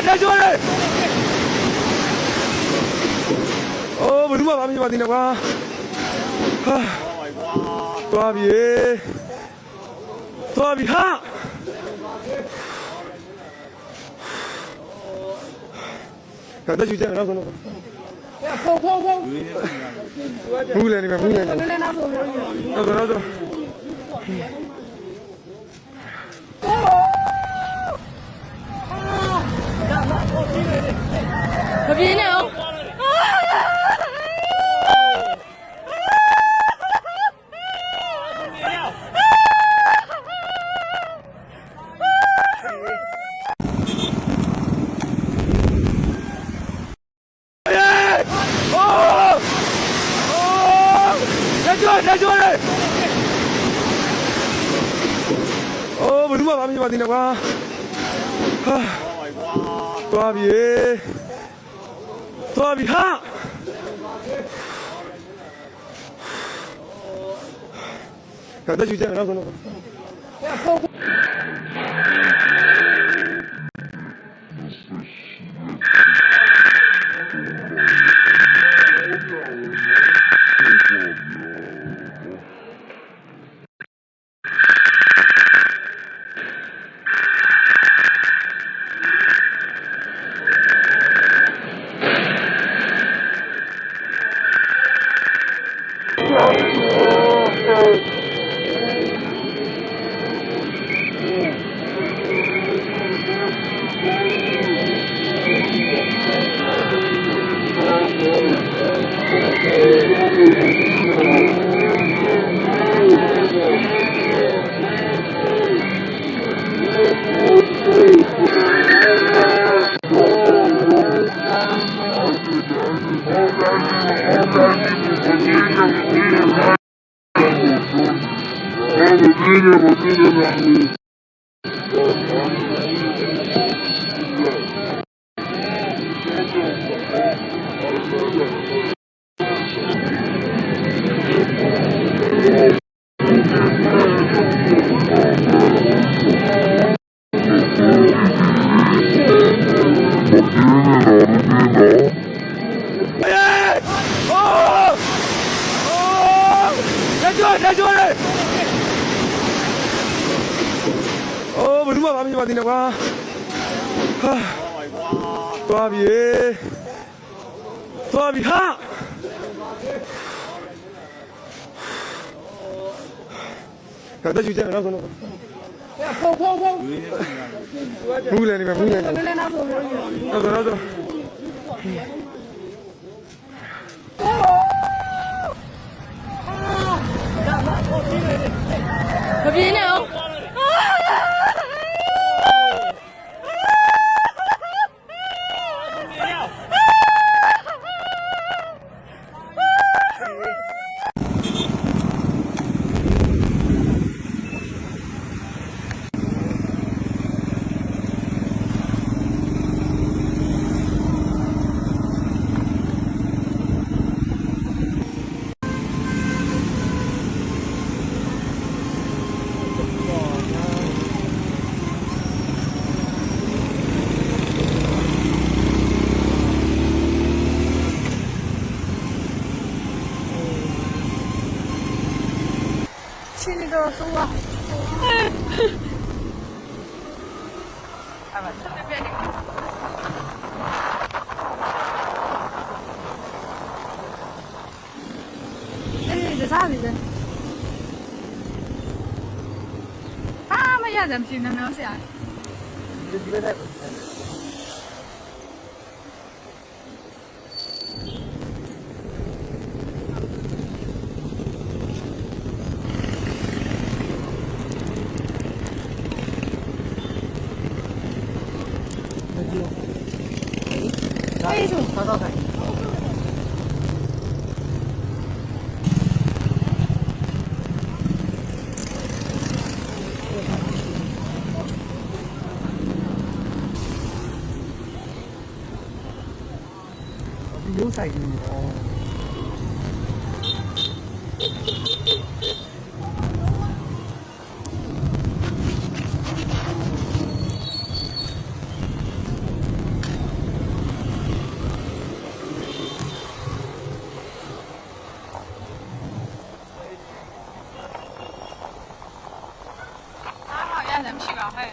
대조래. 물uma 밤이 맞이나 봐. 도합이. 도합이 하. 간다 주자 나 그거. 야, 포. 무글래니 봐, 무글래니. 나도. Viene. 대조래. 물uma 밤이 맞이나 봐. 도합이 하. 간다 주자 나 그거. 대조래. 물uma 밤이 맞이나 봐. 도합이 하. 간다 주자 나 그거. 야, 포. 무글래니 봐, 무글래니. 나도. Viene. Sini daw suwa. Sabi din. Maya dam sino na siya. Ay, ito. Tatay. Yung side mo. မရှိပါဟဲ့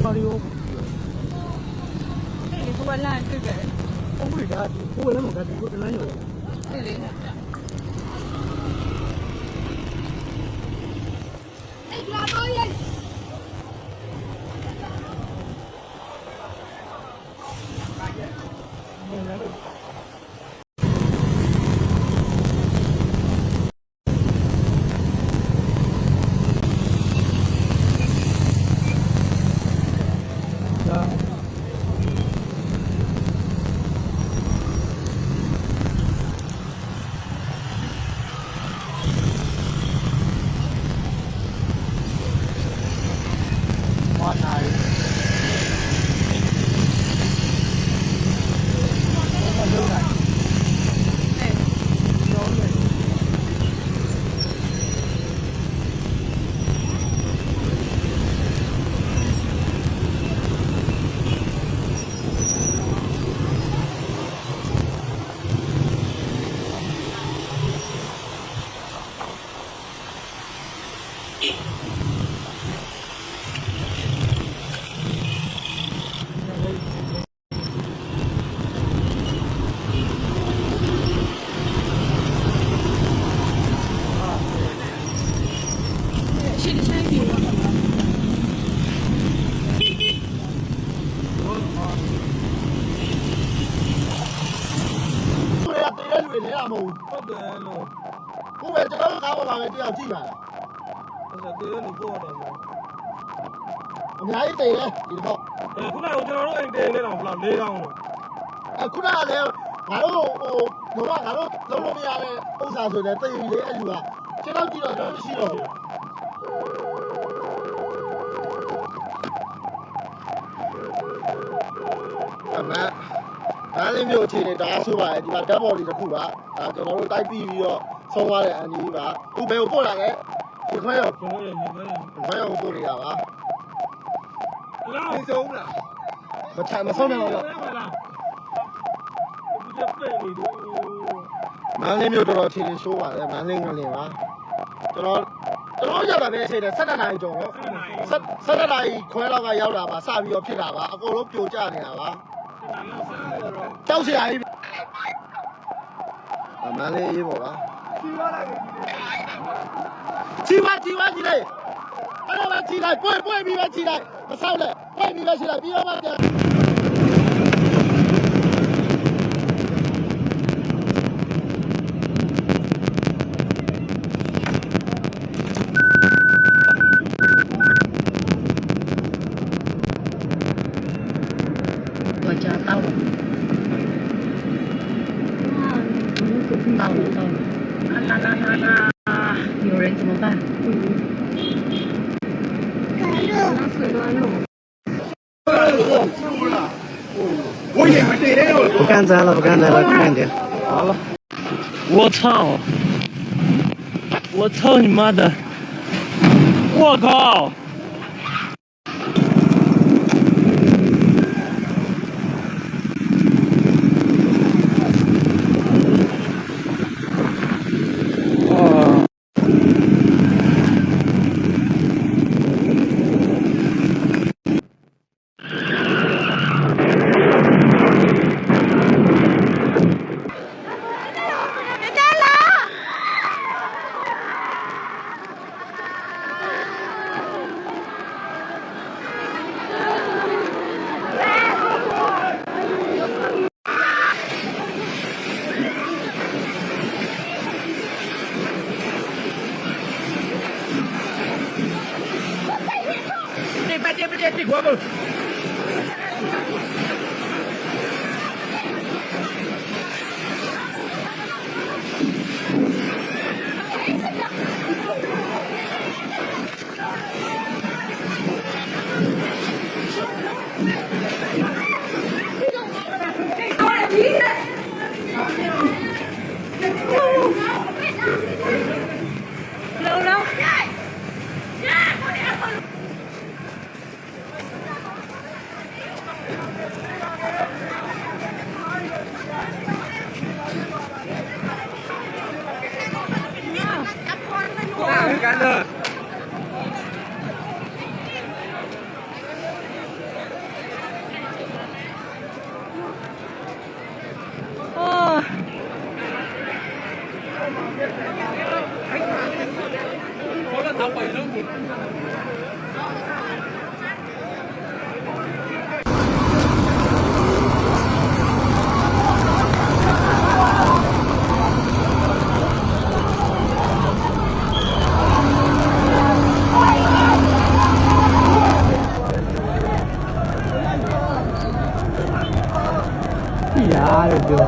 ဘာလို့ဒီကလမ်းတွေ့ကြတယ် ဘုံကဘိုးလည်းမကဘူးကိုတန်းရော ဒီလေအဲ့လာတော့ရဲ့ ဘာသာရေးရှင်းရှင်းပြေတော့ ကိုယ်ကတည်းကလူတွေလဲရမဟုတ် ဟုတ်တယ်လို့ ဘူးကိုယ်ပဲကျွန်တော်တို့ကားပေါ်မှာပဲတယောက်ကြည့်ပါလား အဲ့ဒါတည်းလို့ပြောရတယ်ပေါ့ အများကြီးတည်တယ်ဒီတော့ ခုနကကျွန်တော်တို့အိမ်တင်နေတော့ဘလား၄တောင်းလို့ အခုနကလည်းငါတို့တော့ငါတို့လုံးလို့မရတဲ့ဥစ္စာဆိုတဲ့တည်ပြီးလေအဲ့လူကကျွန်တော်ကြည့်တော့ကျွန်တော်ရှိတော့ဘူးအမဒါလေးမျိုးအခြေအနေဒါဆိုပါလေဒီမှာဓာတ်ပေါ်လေးတစ်ခုပါဒါကျွန်တော်တို့တိုက်ပြီးတော့ဆုံးသွားတဲ့အန်ဒီပါဥဘယ်ကိုပို့လာလဲဒီခွဲရော ကျွန်တော်ရဲ့ညီမလေး ခွဲရောကိုပို့နေတာပါ လောက်ဆုံးလား မဆုံးနိုင်ဘူးတော့ ဟုတ်လားဒီကပဲနေတော့ မန်းလေးမျိုးတော်တော်ထင်ထင်ရှိုးပါတယ်မန်းလေးငလင်ပါကျွန်တော်ရောက်တာပဲအချိန်နဲ့17နာရီကျော်တော့17နာရီခွဲလောက်ကရောက်တာပါစပြီးတော့ဖြစ်တာပါအကုန်လုံးပြိုကျနေတာပါကြောက်စရာကြီးမန်းလေးရေးပေါ့ပါချီလိုက်အဲ့တော့ချီလိုက်ပွဲပြီးပဲချီလိုက်မဆောက်နဲ့ပွဲပြီးပဲချီလိုက်ပြီးတော့မှပြန်我家到了，到了，有人怎么办？不干咱了，快点。好了，我操！我操你妈的！我靠！ တာလို့ပြော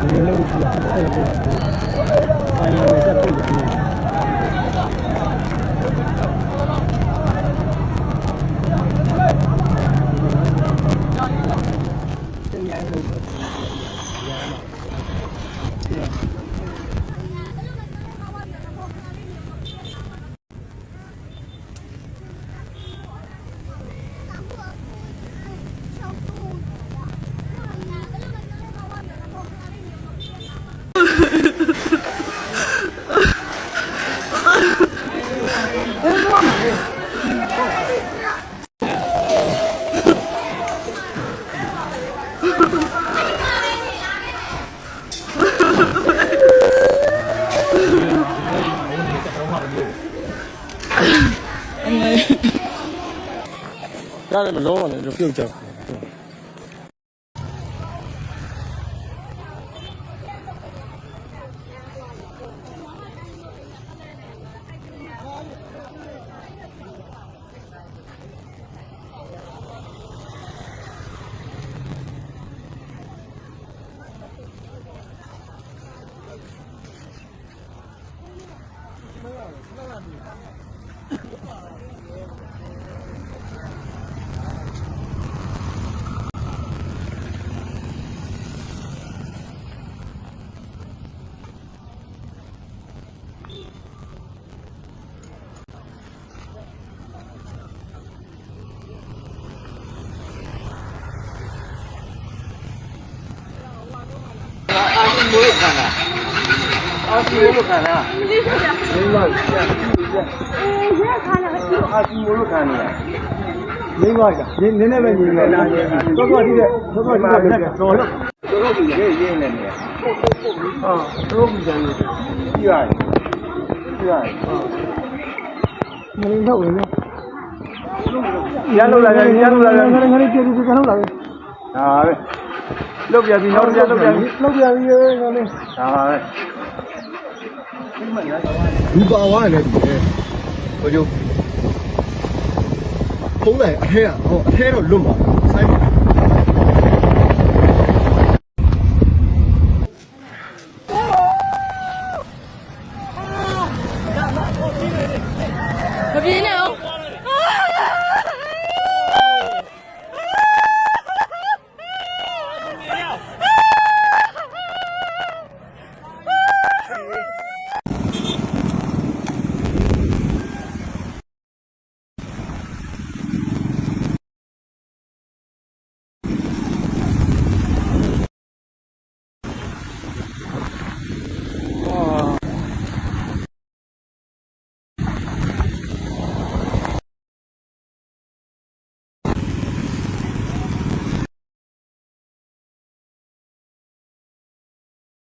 ဒီလိုကြည့်အဲ့လိုဆိုင်ရစက်ပြည့်တယ်ရတယ်မလုံးဝလည်းပြုတ်ကြရင်းသွားကြနည်းနည်းပဲညီနေလားတော့တော့ဒီကတော့တော့ဒီကတော်လို့တို့ကရေးနေနေဟာတို့ကကြံနေပြီးရတယ်မင်းတော့ဝင်နော်ရလို့လာတယ်ရလို့လာတယ်ငါလည်းကျေပြီးကတော့လာပဲဟာပဲလုတ်ပြပြီနောက်ကြလုတ်ပြပြီလောက်ပြပြီငါလည်းဟာပဲဒီပါဝါနဲ့ဒီဟိုကျုပ်ဖုံးလိုက်အထဲကဟောအထဲတော့လွတ်ပါ